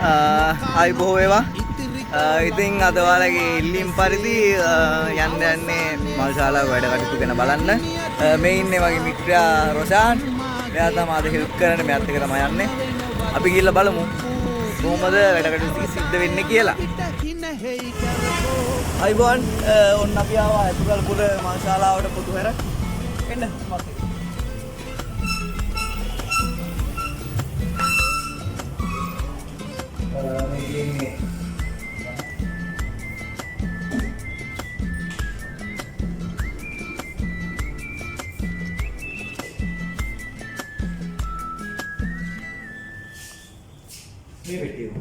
ආයි බොහෝ වේවා. ඉතින් අද ඔයාලගේ ඉල්ලීම් පරිදි යන්න යන්නේ මල් ශාලාව වැඩ කටයුතු ගැන බලන්න. මේ ඉන්නේ මගේ මිත්‍රයා රොෂාන්. එයා තමයි අද හෙල්ප් කරන්නේ. මෙයාත් එක්ක තමයි යන්නේ. අපි ගිහිල්ලා බලමු කොහොමද වැඩ කටයුතු සිද්ධ වෙන්නේ කියලා. අයිබෝන් ඔන්න අපි ආවා අතුගල්පුර මල් ශාලාවට පොදු හැර. එන්න මත් මේ පෙට්ටිය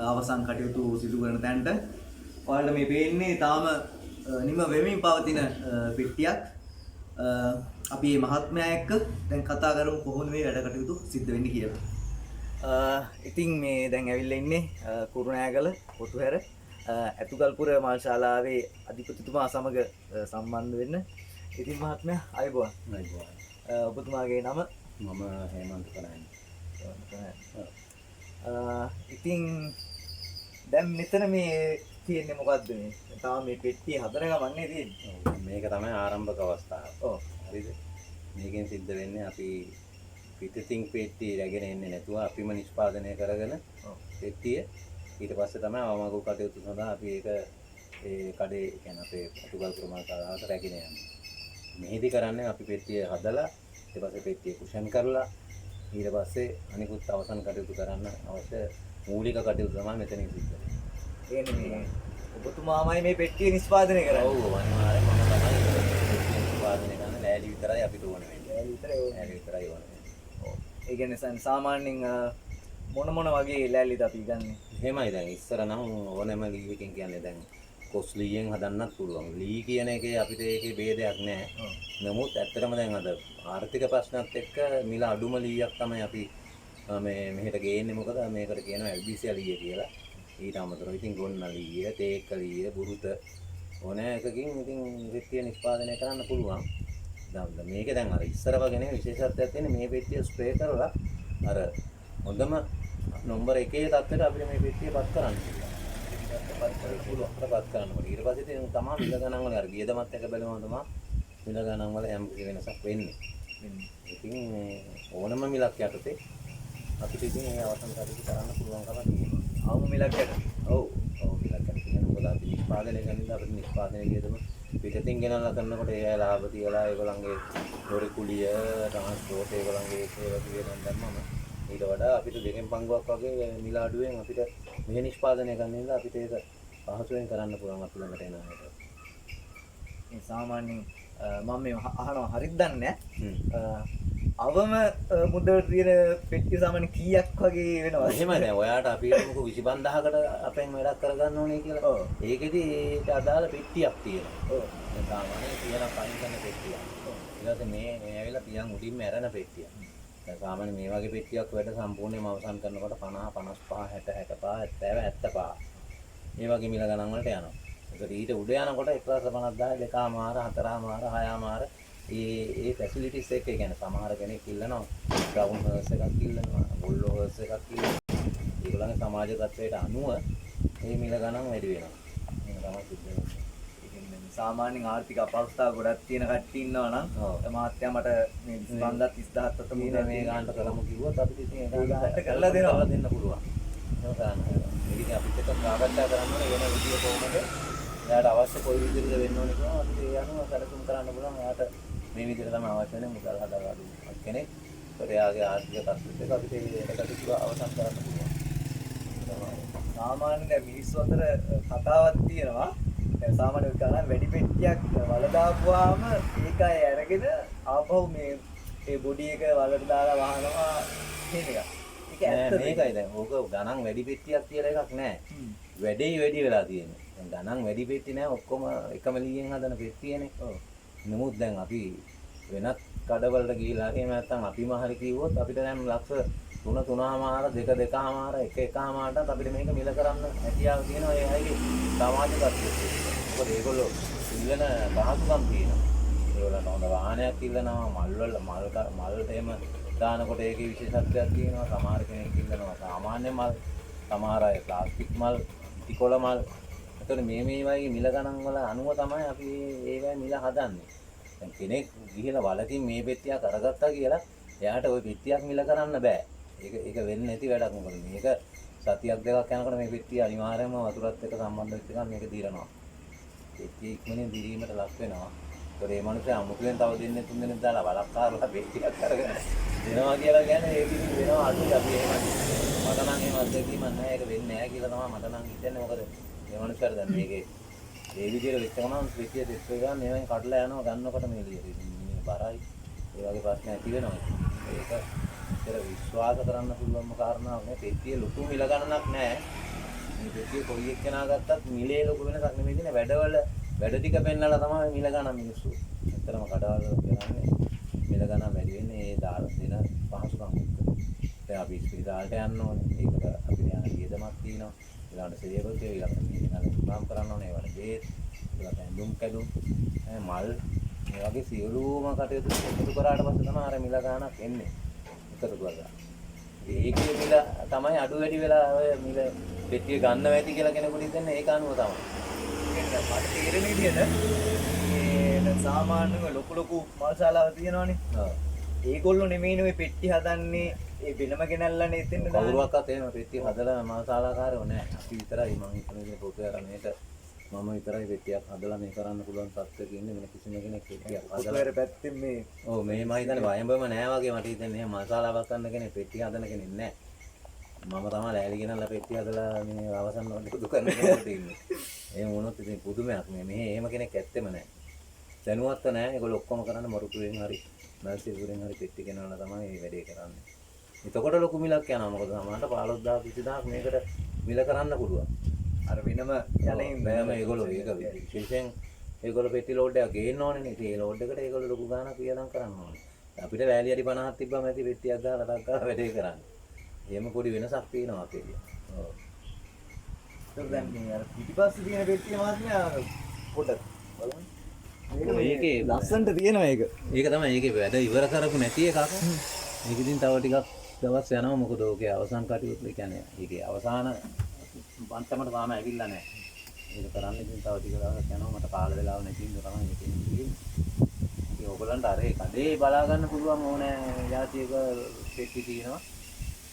අවසන් කටයුතු සිදු කරන තැනට ඔයාලට මේ පේන්නේ තාම නිම වෙමින් පවතින පෙට්ටියක්. අපි මේ මහත්මයා එක්ක දැන් කතා කරමු කොහොමද මේ වැඩ කටයුතු සිද්ධ වෙන්නේ කියලා. ඉතින් මේ දැන් ඇවිල්ලා ඉන්නේ කුරුණෑගල පොතුහැර ඇතුගල්පුර මල් ශාලාවේ අධිපතිතුමා සමග සම්බන්ධ වෙන්න. ඉතින් මහත්මයා අයබෝවන්. අයබෝවන්. ඔබතුමාගේ නම? මම හේමන්ත කරන්නේ. ඉතින් දැන් මෙතන මේ තියෙන්නේ මොකද්ද මේ? තාම මේ පෙට්ටිය හදන ගමන්නේ තියෙන්නේ. මේක තමයි ආරම්භක අවස්ථාව. ඔව්. හරිද? මේකෙන් සිද්ධ වෙන්නේ අපි පිටින් පෙට්ටිය රැගෙන එන්නේ නැතුව අපිම නිෂ්පාදනය කරගෙන පෙට්ටිය ඊට පස්සේ තමයි අවමගු කටයුතු සඳහා අපි ඒක ඒ කඩේ කියන්නේ අපේ අතුගල්පුර මල් ශාලාවට රැගෙන යන්නේ. මෙහිදී කරන්නේ අපි පෙට්ටිය හදලා ඊට පස්සේ පෙට්ටිය කුෂන් කරලා ඊට පස්සේ අනිකුත් අවසන් කටයුතු කරන්න අවශ්‍ය මූලික කටයුතු තමයි මෙතනින් සිද්ධ වෙන්නේ. ඒ නෙමෙයි ඔබතුමාමයි මේ පෙට්ටිය නිෂ්පාදනය කරන්නේ. ඔව් අනිවාර්යයෙන්ම මම තමයි පෙට්ටිය නිෂ්පාදනය කරන්නේ. ලෑලි විතරයි අපිට ඕන වෙන්නේ. ලෑලි විතරයි ඕන වෙන්නේ. ඔව්. ඒ කියන්නේ සාමාන්‍යයෙන් මොන වගේ ලෑලිද අපි ගන්නෙ? එහෙමයි දැන් ඉස්සර නම් ඕනෑම ලී එකකින් කියන්නේ දැන් කොස් ලීයෙන් හදන්නත් පුළුවන්. ලී කියන එකේ අපිට ඒකේ ભેදයක් නැහැ. නමුත් ඇත්තටම දැන් අද ආර්ථික ප්‍රශ්නත් එක්ක මිල අඩුම ලීයක් තමයි අපි මේ මෙහෙට ගේන්නේ. මොකද මේකට කියනවා එල්බීසියා ලීය කියලා. ඊට අමතරව ඉතින් ගොන්න ලීය, තේක්ක ලීය, බුරුත ඕනෑ එකකින් ඉතින් පෙට්ටිය නිෂ්පාදනය කරන්න පුළුවන්. දැන් මේක දැන් අර ඉස්සර වගේ නෙවෙයි විශේෂත්වයක් තියෙන්නේ මේ පෙට්ටිය ස්ප්‍රේ කරලා අර හොඳම නම්බර 1 තත්ත්වයට අපිට මේ පෙට්ටිය පත් කරන්න පුළුවන්. පත් කරන්න ඕනේ. ඊට පස්සේ ඉතින් තමයි මිල ගණන් වල අර ගියදමත් එක බැලුවම තමයි මිල ගණන් වල යම් කිසි වෙනසක් වෙන්නේ. ඉතින් ඕනම මිලක් යටතේ අපිට ඉතින් මේ අවසන් කටයුතු කරන්න පුළුවන්කම තියෙනවා. ආවම මිලක් යට. ඔව්. ඔව් මිලක් යටතේ මොකද අපි නිෂ්පාදනය කරන්නේ අපිට නිෂ්පාදනය කියදම පිටින් ගෙනල්ලා කරනකොට ඒ ලාභ තියලා ඒගොල්ලන්ගේ ලොරි කුලිය, ට්‍රාන්ස්පෝර්ට් ඒගොල්ලන්ගේ ඒවා කියනන් දැම්මම ඊට වඩා අපිට දෙකෙන් පංගුවක් වගේ මිල අඩුවෙන් අපිට මේ නිෂ්පාදනය කරන්න ඉඳලා අපිට ඒක පහසුවෙන් කරන්න පුළුවන් අපි ළඟට එන අයට. මේ සාමාන්‍යයෙන් මම මේ අහනවා හරිද දන්නේ නැහැ. අවම මුදල් තියෙන පෙට්ටිය සාමාන්‍ය කීයක් වගේ වෙනවද? එහෙමයි දැන් ඔයාට අපි හිතමුකෝ 25000කට අපෙන් වැඩක් කරගන්න ඕනේ කියලා. ඔව්. ඒකෙදි ඒට අදාළ පෙට්ටියක් තියෙනවා. ඔව්. ඒ සාමාන්‍යයෙන් කියලා පයින් කරන පෙට්ටියක්. ඔව්. ඊට පස්සේ මේ ඇවිල්ලා පියන් උඩින්ම ඇරෙන පෙට්ටියක්. දැන් සාමාන්‍ය මේ වගේ පෙට්ටියක් වැඩ සම්පූර්ණයෙන්ම අවසන් කරනකොට 50 55 60 65 70 75 මේ වගේ මිල ගණන් වලට යනවා. ඒකට ඊට උඩ යනකොට 150000 දෙකමාර හතරමාර හයමාර ඒ ෆැසිලිටිස් එක කියන්නේ සමහර කෙනෙක් ඉල්ලනවා ග්‍රවුන්ඩ් හර්ස් එකක් ඉල්ලනවා බොල්ලෝ හර්ස් එකක් ඉල්ලනවා. ඒගොල්ලන්ගේ සමාජ තත්ත්වයට අනුව මේ මිල ගණන් වැඩි වෙනවා. මේක තමයි සිද්ධ වෙන්නේ. සාමාන්‍යයෙන් ආර්ථික අපහසුතාව ගොඩක් තියෙන කට්ටිය ඉන්නවා නම් මාත්‍යා මට මේ 25000ත් අත මුදල් මේ ගානට කරමු කිව්වොත් අපිට ඉතින් ඒක ගානට කරලා දෙන්න පුළුවන්. ඒක ගන්න. මේක ඉතින් අපිත් එක්ක සාකච්ඡා කරන්න ඕනේ වෙන විදිය කොහොමද? එයාට අවශ්‍ය කොයි විදිහටද වෙන්න ඕනේ කියලා අපිට ඒ අනුව සැලසුම් කරන්න පුළුවන්. එයාට මේ විදිහට තමයි අවශ්‍ය වෙන්නේ මුදල් හදලා දුන්න කෙනෙක්. ඒකට එයාගේ ආර්ථික තත්ත්වෙත් එක්ක අපිට ඒකට අවසන් කරන්න පුළුවන්. සාමාන්‍යයෙන් දැන් මිනිස්සු අතර කතාවක් තියෙනවා. දැන් සාමාන්‍යයෙන් කරන වැඩි පෙට්ටියක් වල දාපුවාම ඒකයි අරගෙන ආපහු මේ ඒ බොඩි එක වලට දාලා වහනවා කියන එක. ඒක ඇත්තද? මේකයි දැන් ඕක ගණන් වැඩි පෙට්ටියක් කියලා එකක් නැහැ. වැඩි වෙලා තියෙන්නේ. දැන් ගණන් වැඩි පෙට්ටි නැහැ ඔක්කොම එකම ලීයෙන් හදන පෙට්ටියනේ. ඔව්. නමුත් දැන් අපි වෙනත් කඩවලට ගිහිලා එහෙම නැත්නම් අපිම හරි කිව්වොත් අපිට දැන් ලක්ෂ 3.5මාර 2.5මාර 1.5මාරටත් අපිට මේක මිල කරන්න හැකියාව තියෙනවා ඒ අයගේ සමාජ තත්ත්වය. මොකද ඒගොල්ලෝ ඉල්ලන පහසුකම් තියෙනවා. ඒගොල්ලන්ට හොඳ වාහනයක් ඉල්ලනවා මල්ට එහෙම දානකොට ඒකේ විශේෂත්වයක් තියෙනවා. සමහර කෙනෙක් ඉල්ලනවා සාමාන්‍ය මල්, සමහර අය ප්ලාස්ටික් මල්, ටිකොල මල්. එතකොට මේ වගේ මිල ගණන් වල අනුව තමයි අපි ඒවැ මිල හදන්නේ. දැන් කෙනෙක් ගිහිලා වලකින් මේ පෙට්ටියක් අරගත්තා කියලා එයාට ওই පෙට්ටියක් මිල කරන්න බෑ. ඒක වෙන්නේ නැති වැඩක්. මොකද මේක සතියක් දෙකක් යනකොට මේ පෙට්ටිය අනිවාර්යයෙන්ම වතුරත් එක්ක සම්බන්ධ වෙච්ච එකක් මේක දිරනවා. පෙට්ටිය ඉක්මනින් දිරීමට ලක් වෙනවා. ඒතකොට මේ මිනිස්සු අමුතුවෙන් තව දෙන්නේ 3 දෙනෙක් දාලා බලක්කාරලා පෙට්ටියක් අරගෙන දෙනවා කියලා කියන්නේ ඒක ඉතින් වෙනවා අඩුයි. අපි එහෙම මට නම් එහෙම අත්දැකීමක් නැහැ. ඒක වෙන්නේ නැහැ කියලා තමයි මට නම් හිතෙන්නේ. මොකද මේ මිනිස්සුන්ට දැන් මේකේ ඒ විදිහට වෙච්ච ගමන් පෙට්ටිය දෙස්ස ගන්න මේවෙන් කඩලා යනවා ගන්නකොට මේ එළියට. ඉතින් මේ බරයි. ඒ වගේ ප්‍රශ්න ඇති වෙනවා. ඒක ඒතර විශ්වාස කරන්න පුළුවන්ම කාරණාවක් නේ. පෙට්ටිය ලොකු මිල ගණනක් නැහැ. මේ පෙට්ටිය කොයි එක්කෙනා ගත්තත් මිලේ ලොකු වෙනසක් නෙමෙයි තියෙන වැඩ ටික පෙන්නලා තමයි මිල ගණන් මිනිස්සු. ඇත්තටම කඩවල කරන්නේ මිල ගණන් වැඩි වෙන්නේ ඒ දාලා දෙන පහසුකම් එක්ක. දැන් අපි ස්පිරිතාලට යන්න ඕනේ. ඒකට අපිට යන වියදමක් තියෙනවා. ඊළඟට සේවක ඊළඟට මේක උපම් කරන්න ඕනේ. ඒවට බේත්, ඊළඟට ඇඳුම් කැඩුම්, මල් මේ වගේ සියලුම කටයුතු එකතු කරාට පස්සේ තමයි අර මිල ගණනක් එන්නේ. එකතු කරලා. ඒකේ මිල තමයි අඩු වැඩි වෙලා ඔය මිල පෙට්ටිය ගන්න වැඩි කියලා කෙනෙකුට හිතන්නේ ඒක අනුව තමයි. මට තේරෙන විදිහට මේ සාමාන්‍යව ලොකු මල් ශාලාව තියෙනවානේ. ඒගොල්ලෝ නෙමෙයිනේ ඔය පෙට්ටි හදන්නේ. ඒ වෙනම ගෙනල්ලානේ එතෙන් දාන්නේ. කවුරුවක්වත් එහෙම පෙට්ටිය හදලා මල්ශාලාකාරයෝ නැහැ. අපි විතරයි මම හිතන්නේ පොතේ අර මේක මම විතරයි පෙට්ටියක් හදලා මේ කරන්න පුළුවන් තත්ත්වයක ඉන්නේ. වෙන කිසිම කෙනෙක් පෙට්ටියක් හදලා පොතේ පැත්තෙන් මේ ඔව් මේ මම හිතන්නේ වයඹම නෑ වගේ මට හිතෙන්නේ එහෙම මල්ශාලාවක් කරන්න කෙනෙක් පෙට්ටිය හදන කෙනෙක් නෑ. මම තමයි ලෑලි ගෙනල්ලා පෙට්ටිය හදලා මේ අවසන් වලට දුකන්න කෙනෙක් ඉන්නේ. එහෙම වුණොත් ඉතින් පුදුමයක් නේ. මෙහෙ එහෙම කෙනෙක් ඇත්තෙම නෑ. දැනුවත්ත නෑ. ඒගොල්ලෝ ඔක්කොම කරන්නේ මරුපුරෙන් හරි මල්සිපුරෙන් හරි පෙට්ටි ගෙනල්ලා තමයි මේ වැඩේ කරන්නේ. එතකොට ලොකු මිලක් යනවා. මොකද සමහරට 15000 20000 මේකට මිල කරන්න පුළුවන්. අර වෙනම යන්නේ බෑම ඒගොල්ලෝ ඒක විශේෂයෙන් ඒගොල්ලෝ පෙට්ටි ලෝඩ් එකක් ගේන්න ඕනේ. ඉතින් ඒ ලෝඩ් එකට ඒගොල්ලෝ ලොකු ගාණක් වියදම් කරන්න ඕනේ. අපිට වැලි අඩි 50ක් තිබ්බම ඇති පෙට්ටියක් දාලා ටක් ගාලා වැඩේ කරන්නේ. එහෙම පොඩි වෙනසක් තියෙනවා අපේ. ඔව්. ඒක දැන් මේ අර පිටිපස්සේ තියෙන පෙට්ටිය මාත්මයා පොඩක් බලන්න. ඒකේ ලස්සනට තියෙනවා ඒක. ඒක තමයි ඒකේ වැඩ ඉවර කරපු නැති එකක්. මේක ඉතින් තව ටිකක් දවස් යනවා. මොකද ඕකේ අවසන් කටයුතු කියන්නේ ඒකේ අවසාන පන්සමට තාම ඇවිල්ලා නැහැ. ඒක කරන්න ඉතින් තව ටික දවසක් යනවා. මට කාල වෙලාව නැති නිසා තමයි මේක තියෙන්නේ. ඉතින් ඔයගලන්ට අර ඒ කඩේ බලා ගන්න පුළුවන් ඕනේ යාතියක පෙට්ටි තියෙනවා.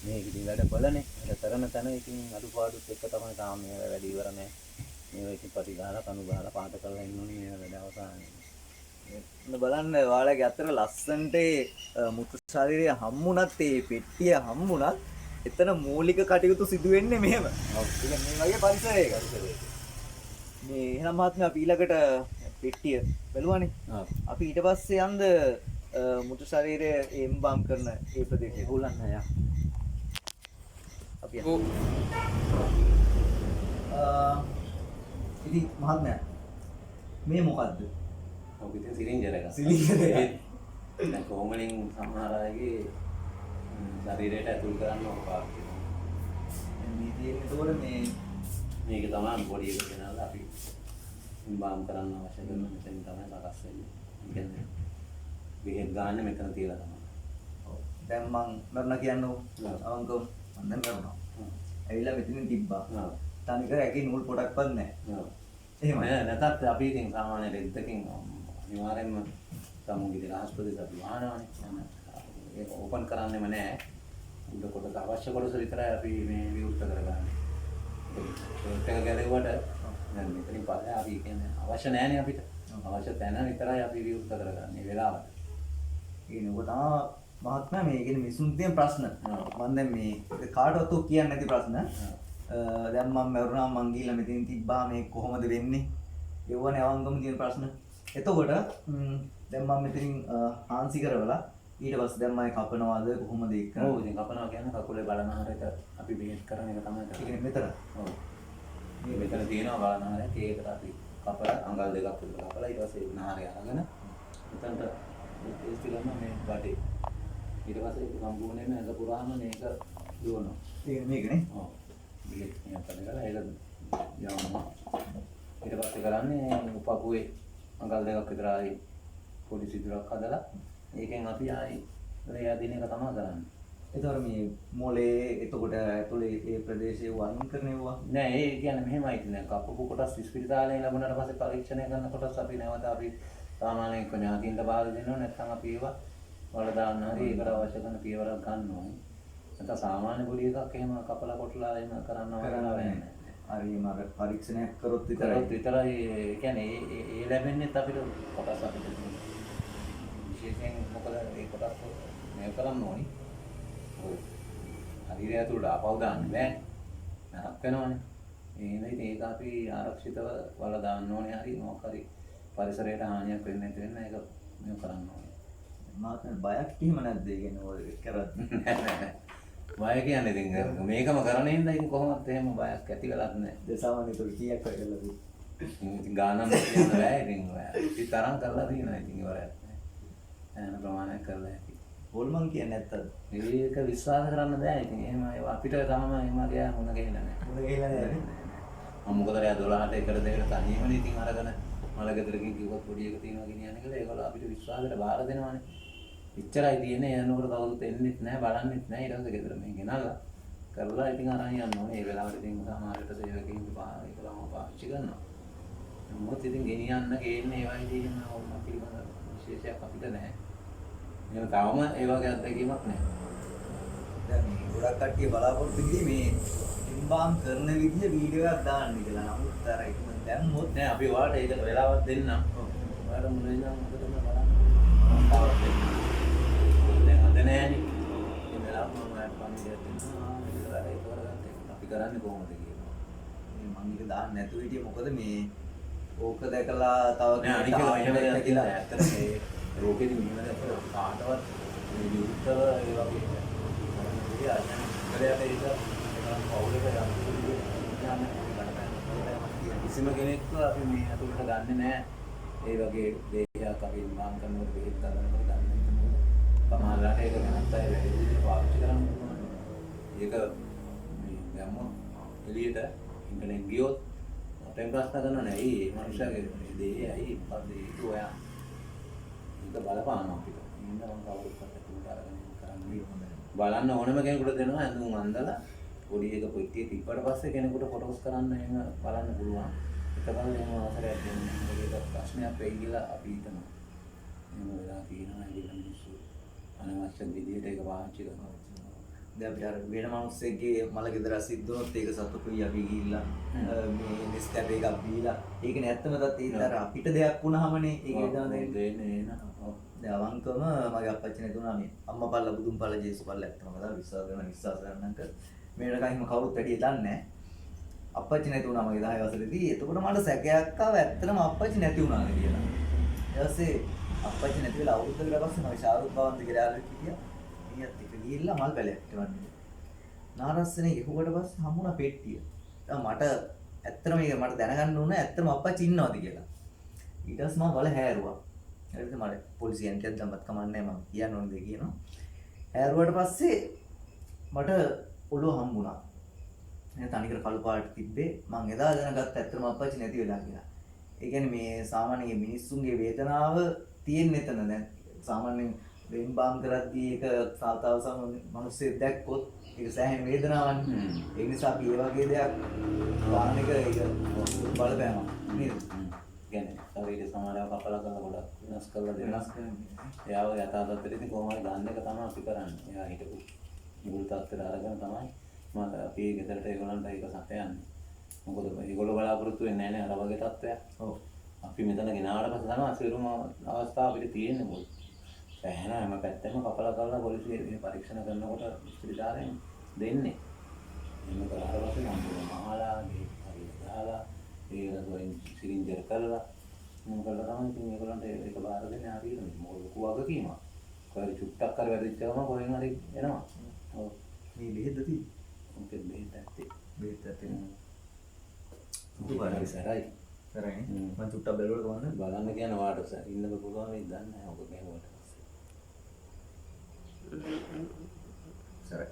මේක ඉතින් වැඩ බලන්නේ. ඒක කරන තැන ඉතින් අඩුපාඩුත් එක්ක තමයි තාම මේ වැඩ ඉවර නැහැ. මේවා ඉතින් පටි ගහලා කණු ගහලා පාට කරලා ඉන්න ඕනේ මේ වැඩ අවසානයේ. බලන්න ඔයාලගේ අතර ලස්සන්ට මුතු ශරීරය හම්බුණත් ඒ පෙට්ටිය හම්බුණත් එතන මූලික කටයුතු සිදු වෙන්නේ මෙහෙම. ඔව්. මේ වගේ පරිසරයක. මේ එහෙනම් මහත්මයා අපි ඊළඟට පෙට්ටිය බැලුවානේ. අපි ඊට පස්සේ යන්ද මුතු ශරීරය එම්බම් කරන ඒ ප්‍රදේශය හොලන්න යා. අපි ඉතින් මහත්මයා මේ මොකද්ද? ඔව් ඉතින් සිලින්ඩර් එක. සිලින්ඩර් එක. දැන් කොහොමලින් සමහර අයගේ ශරීරයට ඇතුල් කරන්න ඕන පාර්ට් එක. මේ තියෙන්නේ ඒතකොට මේ මේක තමයි බොඩි එක ගෙනල්ලා අපි ඉම්බාම් කරන්න අවශ්‍ය කරන මෙතන තමයි සකස් වෙන්නේ. ඒ කියන්නේ බෙහෙත් ගන්න මෙතන තියලා තමයි. ඔව්. දැන් මං මරණ කියන්නකො. අවංකව මම දැන් කරනවා. ඇවිල්ලා මෙතනින් තිබ්බා. තනිකර ඇගේ නූල් පොඩක්වත් නැහැ. එහෙම නැතත් අපි ඉතින් සාමාන්‍ය රෙද්දකින් අනිවාර්යෙන්ම සමුගිරි ආස්පදේ අපි වහනවානේ. ඒක ඕපන් කරන්නෙම නැහැ. උඩ කොටස අවශ්‍ය කොටස විතරයි අපි මේ විවෘත කරගන්නේ. ඒක ගැලෙව්වට දැන් මෙතනින් පස්සේ අපි කියන්නේ අවශ්‍ය නැහැනේ අපිට. අවශ්‍ය තැන විතරයි අපි විවෘත කරගන්නේ වෙලාවට. ඒ නුඹ තමයි මහත්මයා මේ කියන්නේ මිසුන් තියෙන ප්‍රශ්න. මම දැන් මේ කාටවත් කියන්නේ නැති ප්‍රශ්න. දැන් මම මරුණා මං ගිහලා මෙතනින් තිබ්බා මේ කොහොමද වෙන්නේ? ඒවනේ අවංගම තියෙන ප්‍රශ්න. එතකොට දැන් මම මෙතනින් හාන්සි කරවලා ඊට පස්සේ දැන් මම කපනවාද කොහොමද ඒක කරන්නේ? ඔව් ඉතින් කපනවා කියන්නේ කකුලේ බලනහරට අපි බෙහෙත් කරන එක තමයි කරන්නේ. ඒ කියන්නේ මෙතන. ඔව්. මේ මෙතන තියෙනවා බලනහරට ඒකට අපි කපලා අඟල් දෙකක් විතර කපලා ඊට පස්සේ නහරය අරගෙන එතනට ටෙස්ට් කරනවා මේ බඩේ. ඊට පස්සේ ඒක සම්පූර්ණයෙන්ම ඇඟ පුරාම මේක දුවනවා. ඒක මේකනේ. ඔව්. මේක මෙයා කරලා ඒක යවනවා. ඊට පස්සේ කරන්නේ උපපුවේ අඟල් දෙකක් විතර ආයි පොඩි සිදුරක් හදලා ඒකෙන් අපි ආයි රේ දින එක තමයි කරන්නේ. ඒතර මේ මොලේ එතකොට ඇතුලේ ඒ ප්‍රදේශයේ වයින් කරනවා. නෑ ඒ කියන්නේ මෙහෙමයි ඉතින් කප්පපු කොටස් ඉස්පිරිතාලේ ලැබුණාට පස්සේ පරීක්ෂණය කරන කොටස් අපි නැවත අපි සාමාන්‍යයෙන් ඥාතියින්ට බාර දෙනවා නැත්නම් අපි ඒවා වල දාන්න හරි ඒකට අවශ්‍ය කරන පියවරක් ගන්න ඕනේ. නැත්නම් සාමාන්‍ය පොඩි එකක් එහෙම කපලා කොටලා එහෙම කරන්න ඕනේ හරි මම පරීක්ෂණයක් කරොත් විතරයි ඒ කියන්නේ ඒ ලැබෙන්නේ අපිට කොටස් අපිට විශේෂයෙන් මොකද ඒ කොටස් මේ කරන්න ඕනේ. ඔව්. හරියට ඇතුළට ආපහු දාන්න බෑ. නරක වෙනවනේ. එහෙනම් ඉතින් ඒක අපි ආරක්ෂිතව වල දාන්න ඕනේ හරි මොකක් හරි පරිසරයට හානියක් වෙන්නේ නැති වෙන එක මේ කරන්න ඕනේ. මාත් බයක් එහෙම නැද්ද ඒ කියන්නේ ඔය කරත් බය කියන්නේ ඉතින් මේකම කරන හින්දා ඉතින් කොහොමද එහෙම බයක් ඇති වෙලත් නැහැ. ඒ සාමාන්‍යයෙන් તો කීයක් කරලාද? ඉතින් ගානක් කියන්න බෑ ඉතින් ඉතින් තරම් කරලා තියෙනවා ඉතින් ඉවරයක් නෑ. යන ප්‍රමාණයක් කරලා ඇති. හොල්මන් කියන්නේ නැත්තද? මේක විශ්වාස කරන්න බෑ ඉතින් එහෙම අපිට තමයි එහෙම ගියා මොන ගේලා නෑ. මොන ගිහලා නෑ. මම මොකද රෑ 12ට එකට දෙකට තනියමනේ ඉතින් අරගෙන මල ගෙදරකින් කිව්වත් පොඩි එක තියෙනවා ගෙනියන්න කියලා ඒගොල්ලෝ අපිට විශ්වාසයට බාර දෙනවානේ. ඉච්චරයි තියෙන්නේ යනකොට කවුරුත් එන්නෙත් නැහැ බලන්නෙත් නැහැ ඊට පස්සේ ගෙදර මේ ගෙනල්ලා කරලා ඉතින් අරන් යන්න ඕනේ. ඒ වෙලාවට ඉතින් සමහරවිට සේවකයින් ඒකලම පාවිච්චි කරනවා. මොකද ඉතින් ගෙනියන්න ගේන්නේ ඒ වගේ තියෙන ඕන පිළිබඳ විශේෂයක් අපිට නැහැ. එහෙනම් තාම ඒ වගේ අත්දැකීමක් නැහැ. දැන් මේ ගොඩක් කට්ටිය බලාපොරොත්තු ගියේ මේ ඉම්බාම් කරන විදිය වීඩියෝ එකක් දාන්න කියලා. නමුත් අර ඒක මම දැම්මොත් නෑ අපි ඔයාලට ඒකට වෙලාවක් දෙන්නම්. ඔයාලට මොන වෙනද මොකටද බලන්න. තාවත් දෙන්න. දැන් අද නෑනේ. මේ වෙලාව මම ඔයාලට පණිවිඩයක් දෙන්නම්. ඒක කරගන්න. අපි කරන්නේ කොහොමද කියලා. මම මේක දාන්න නැතුව හිටියේ මොකද මේ ඕක දැකලා තව නෑ අනික එහෙම දෙයක් කියලා ඇත්තට මේ රෝගෙදි මෙහෙම දැක්කම කාටවත් මේ විරුද්ධව ඒ වගේ කිසිම කෙනෙක්ව අපි මේ අතුලට ගන්නෙ නෑ. ඒ වගේ දේහයක් අපි ඉම්බාම් කරනකොට බෙහෙත් ගන්නකොට ගන්න නෑ. සමහරවිට ඒක වෙනත් අය වැඩි විදිහට පාවිච්චි කරන්න පුළුවන්. ඒක මේ දැම්මොත් එළියට ඉන්ටර්නෙට් ගියොත් අපෙන් ප්‍රශ්න කරන නෑ. ඒ මනුස්සයාගේ දේහය ඇයි මොකද ඒක ඔයා ඒක බලපානවා අපිට. ඉන්න මම කවුරුත් අතට අරගෙන කරන්නේ හොඳයි. බලන්න ඕනම කෙනෙකුට දෙනවා ඇඳුම් අඳලා පොඩි එක පොට්ටිය තිබ්බට පස්සේ කෙනෙකුට ෆොටෝස් කරන්න එහෙම බලන්න පුළුවන්. ඒකවල එහෙම අවසරයක් දෙන්නේ. ඒක ප්‍රශ්නයක් වෙයි කියලා අපි හිතනවා. එහෙම වෙලා තියෙනවා ඒක මිනිස්සු අනවශ්‍ය විදිහට ඒක පාවිච්චි කරනවා. දැන් අපි අර වෙන මිනිස්සෙක්ගේ මල ගෙදර සිද්ධ වුණොත් ඒක සතුටුයි අපි ගිහිල්ලා මේ නිස්කැප් එකක් බීලා ඒක නැත්තම දත් ඒක අර අපිට දෙයක් වුණාමනේ ඒක දෙන්නේ නෑ. දැන් අවංකවම මගේ අප්පච්චි නැතුණා මේ අම්මා පල්ලා බුදුන් පල්ලා ජේසු පල්ලා ඇත්තම කතාව විශ්වාස කරනක මේකට කහිම කවුරුත් වැඩි දන්නේ නැහැ. අප්පච්චි නැතුණා මගේ 10 වසරේදී. එතකොට මට සැකයක් ආව ඇත්තටම අප්පච්චි නැති වුණාද කියලා. ඊට පස්සේ අප්පච්චි නැති වෙලා අවුරුද්දකට පස්සේ මගේ ශාරුක් බවන්ත කියලා ආලෙක් හිටියා. ඊයත් එක ගිහිල්ලා මල් පැලයක් හිටවන්නේ. නාරස්සනේ යහුවට පස්සේ හම්බුණා පෙට්ටිය. දැන් මට ඇත්තටම මේක මට දැනගන්න ඕන ඇත්තටම අප්පච්චි ඉන්නවද කියලා. ඊට පස්සේ මම වල හැරුවා. ඊට පස්සේ මට පොලිසියෙන් කියද්දමත් කමන්නේ මම කියන්න ඕන දේ කියනවා. හැරුවට පස්සේ මට ඔළුව හම්බුණා. මේ තනිකර කළු පාට තිබ්බේ මං එදා දැනගත්ත ඇත්තටම අප්පච්චි නැති වෙලා කියලා. ඒ කියන්නේ මේ සාමාන්‍ය මිනිස්සුන්ගේ වේදනාව තියෙන එතන දැන් සාමාන්‍යයෙන් වෙන්බාම් කරද්දී ඒක සාතාව සම මිනිස්සෙක් දැක්කොත් ඒක සෑහෙන වේදනාවක්. ඒ නිසා අපි මේ වගේ දෙයක් වාහන එක ඒක බලපෑමක් නේද? කියන්නේ ශරීරය සමානව කපලා කරලා ගොඩක් වෙනස් කරලා දෙනස් කරනවා. එයාව යථාර්ථයට ඉතින් කොහොමද ගන්න එක තමයි අපි කරන්නේ. එයා හිටපු මුල් තත්ත්වයට අරගෙන තමයි මම අපි ගෙදරට ඒගොල්ලන්ට ඒක සැපයන්නේ. මොකද ඒගොල්ලෝ බලාපොරොත්තු වෙන්නේ නැහැ නේ අර වගේ තත්ත්වයක්. ඔව්. අපි මෙතන ගෙනාවට පස්සේ තමයි සිරුම අවස්ථාව අපිට තියෙන්නේ මොකද. සෑහෙන හැම පැත්තෙම කපලා කරලා පොලිසිය පරීක්ෂණ කරනකොට ඉස්පිරිතාලෙන් දෙන්නේ. එහෙම කරලා පස්සේ මම මහලා ගේ හරියට දාලා ඒක වලින් සිරින්ජර් කරලා මොකද තමයි ඉතින් ඒගොල්ලන්ට ඒක බාර දෙන්නේ හරියට මොකද ලොකු වගකීමක්. කොහරි චුට්ටක් කර වැඩිච්ච ගමන් කොහෙන් හරි එනවා. ඔව්. මේ බෙහෙත්ද තියෙන්නේ? මොකද බෙහෙත් ඇත්තේ. බෙහෙත් ඇත්තේ. දුබාරයි සරයි. කරන්නේ මම චුට්ටක් බැලුවද කොහොමද බලන්න කියන වාට ඉන්න පුළුවන් වෙයි දන්නේ නැහැ ඔබ මේකට සරයි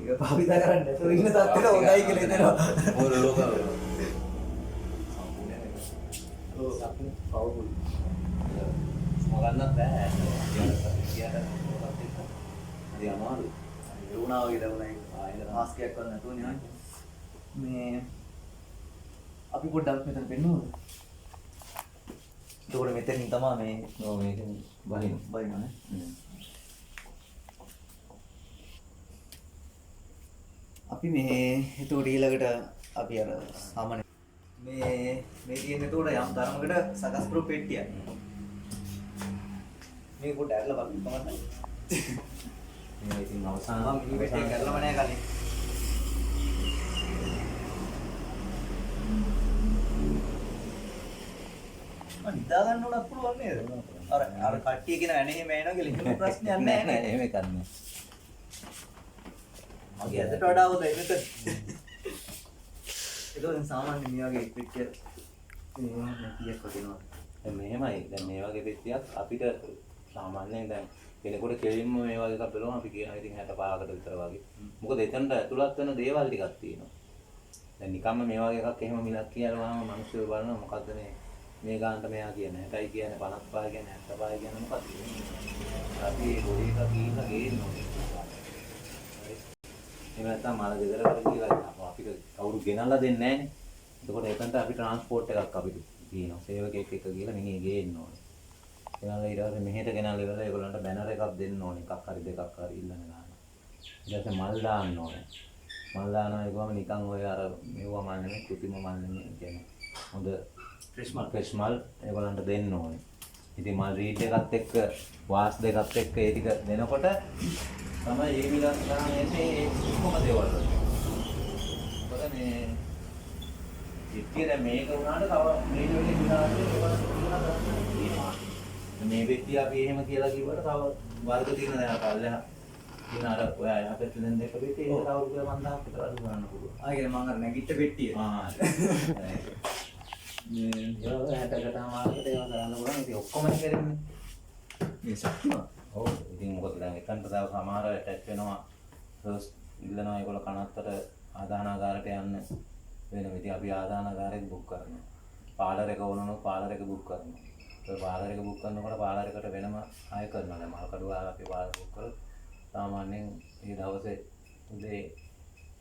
ඒක භාවිත කරන්න නැතුව ඉන්න තත්ත්වෙට හොඳයි කියලා හිතෙනවා ඕන ලෝක පවුල් මොකන්නත් බෑ කියට හරි අමාරුයි වුණා වගේ දැනුණා මාස්කයක් වල නැතුව නේ මේ අපි පොඩ්ඩක් මෙතන පෙන්නුවද ඒකෝර මෙතනින් තමයි මේ ඔව් මේකෙන් බයිනනේ අපි මේ ඒතකොට ඊළඟට අපි අර සාමාන්‍ය මේ තියෙන ඒතකොට යම් තරමකට සකස් කරපු පෙට්ටියක් මේ පොඩ්ඩක් ඇරලා බලන්න කමන්න මේ ඉතින් අවසාන මම මේ පෙට්ටිය කරලම නෑ කලින් මම නිදා ගන්න උනත් පුළුවන් නේද අර කට්ටිය කියන ඇනේ මෙහෙම එනවා කියලා හිතන ප්‍රශ්නයක් නෑ නෑ එහෙම කරන්නේ මගේ ඇදට වඩා හොඳයි මෙතන ඒක සාමාන්‍ය මේ වගේ පෙට්ටිය කීයක් වටිනවා දැන් මෙහෙමයි දැන් මේ වගේ පෙට්ටියක් අපිට සාමාන්‍යයෙන් දැන් කෙනෙකුට කෙලින්ම මේ වගේ එකක් බලුවම අපි කියනවා ඉතින් 65කට විතර වගේ. මොකද එතනට ඇතුළත් වෙන දේවල් ටිකක් තියෙනවා. දැන් නිකම්ම මේ වගේ එකක් එහෙම මිලක් කියලාම මිනිස්සු බලනවා මොකද්ද මේ ගානට මෙයා කියන්නේ 60යි කියන්නේ 55 කියන්නේ 75 කියන්නේ මොකක්ද? අපි පොඩි එකක් කීලා ගේනවා. එහෙම නැත්නම් මාළ ගෙදරකට කියලා අපිට කවුරු ගෙනල්ලා දෙන්නේ නැහනේ. එතකොට එතනට අපි ට්‍රාන්ස්පෝර්ට් එකක් අපිට කියනවා. සේවකයෙක් එක්ක ගිහලා මිනිහ ගේන්න ඕනේ. ගෙනල්ලා ඊට පස්සේ මෙහෙට ගෙනල්ලා ඉවරලා ඒගොල්ලන්ට බැනර් එකක් දෙන්න ඕනේ. එකක් හරි දෙකක් හරි ඉල්ලන ගන්න. ඊට පස්සේ මල් දාන්න ඕනේ. මල් දානවා ඒකම නිකන් ඔය අර මෙවුවා මල් නෙමෙයි කෘතිම මල් නෙමෙයි කියන්නේ. හොඳ ෆ්‍රෙෂ් මල් ඒගොල්ලන්ට දෙන්න ඕනේ. ඉතින් මල් රීට් එකත් එක්ක වාස් දෙකත් එක්ක ඒ ටික දෙනකොට තමයි ඒ විලාස ගන්න එන්නේ ඒ කොහොම දේවල් වල. මොකද මේ ඉතින් මේක උනාට තව මේ වෙලේ විලාසෙ මේ වෙට්ටිය අපි එහෙම කියලා කිව්වට තව වර්ග තියෙන දැන් පල්ලෙහා තියෙන අර ඔය අපිට දැන් දෙක වෙට්ටිය ඒක තව රුපියල් 5000ක් විතර අඩු ගන්න පුළුවන්. ආ කියන්නේ මම අර නැගිට පෙට්ටිය. මේ ඒක 60කට මාර්කට් ඒවා කරන්න පුළුවන්. ඉතින් ඔක්කොම කරන්නේ මේ ශක්තිමත්. ඔව් ඉතින් මොකද දැන් එකන්ට තව සමහර ඇටච් වෙනවා ෆස්ට් ඉල්ලනවා ඒගොල්ලෝ කනත්තට ආදානාගාරයට යන්න වෙනවා. ඉතින් අපි ආදානාගාරෙත් බුක් කරනවා. පාලර් එක ඕනොත් පාලර් එක බුක් කරනවා. ඒ පාලර් එක බුක් කරනකොට පාලර් එකට වෙනම ආය කරනවා. දැන් මහකඩුව අපි පාලර් බුක් කරලා සාමාන්‍යයෙන් මේ දවසේ උදේ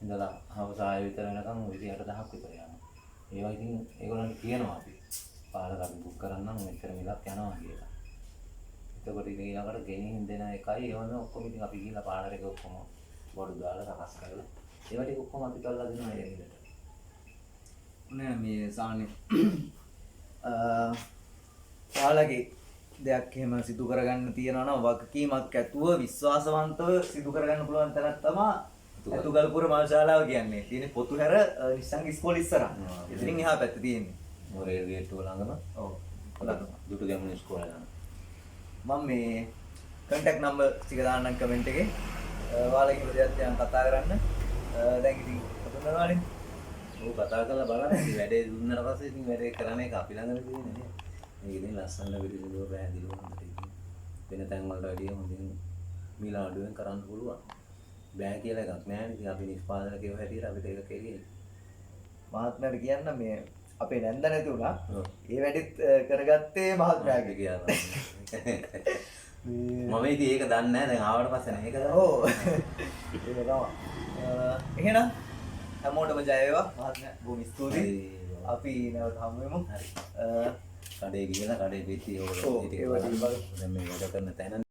ඉඳලා හවස 6 විතර වෙනකම් 28000ක් විතර යනවා. ඒවා ඉතින් ඒගොල්ලන්ට කියනවා අපි පාලර් අපි බුක් කරන්නම් මෙච්චර මිලක් යනවා කියලා. එතකොට ඉතින් ඊළඟට ගෙනින් දෙන එකයි ඒවන ඔක්කොම ඉතින් අපි ගිහලා පාලර් එක ඔක්කොම බොරු දාලා සකස් කරලා ඒවා ටික ඔක්කොම අපි කරලා දෙනවා ඒ විදිහට. නෑ මේ සාමාන්‍ය ඔයාලගේ දෙයක් එහෙම සිදු කරගන්න තියෙනවා නම් වගකීමක් ඇතුව විශ්වාසවන්තව සිදු කරගන්න පුළුවන් තරක් තමයි අතුගල්පුර මල් ශාලාව කියන්නේ. තියෙන්නේ පොතුහැර නිස්සංග ඉස්කෝලේ ඉස්සරහ. ඉතින් එහා පැත්තේ තියෙන්නේ. මොරේ ගේට්ටුව ළඟම. ඔව්. ළඟම. දුටු ගැමුණු ඉස්කෝලේ ළඟ. මම මේ කන්ටැක්ට් නම්බර් ටික දාන්නම් කමෙන්ට් එකේ. ඔයාලගේ ප්‍රතිපත්තියක් දැන් කතා කරන්න. දැන් ඉතින් හඳුනනවානේ. ඔව් කතා කරලා බලන්න. ඉතින් වැඩේ දුන්නාට පස්සේ ඉතින් වැඩේ කරන එක අපි ළඟනේ තියෙන්නේ නේ. මේක ඉතින් ලස්සන පිළිසිදුව පැහැදිලිව හොඳට ඉතින් වෙන තැන් වලට වැඩිය හොඳින් මිල අඩුවෙන් කරන්න පුළුවන්. බෑ කියලා එකක් නෑ. ඉතින් අපි නිෂ්පාදකයෝ හැටියට අපිට ඒක කෙරෙන්නේ. මහත්මයාට කියන්න මේ අපේ නැන්ද නැති වුණා. ඒ වැඩිත් කරගත්තේ මහත්මයාගේ කියලා. මම ඉතින් ඒක දන්නේ නැහැ. දැන් ආවට පස්සේ නේ ඒක දන්නේ. ඔව්. ඒක තමයි. එහෙනම් හැමෝටම ජය වේවා මහත්මයා. බොහොම ස්තුතියි. අපි නැවත හමු වෙමු. හරි. කඩේ ගිහලා කඩේ පිටි ඕක ඔව්, ටික බලන්න. දැන් මේ වැඩ කරන තැන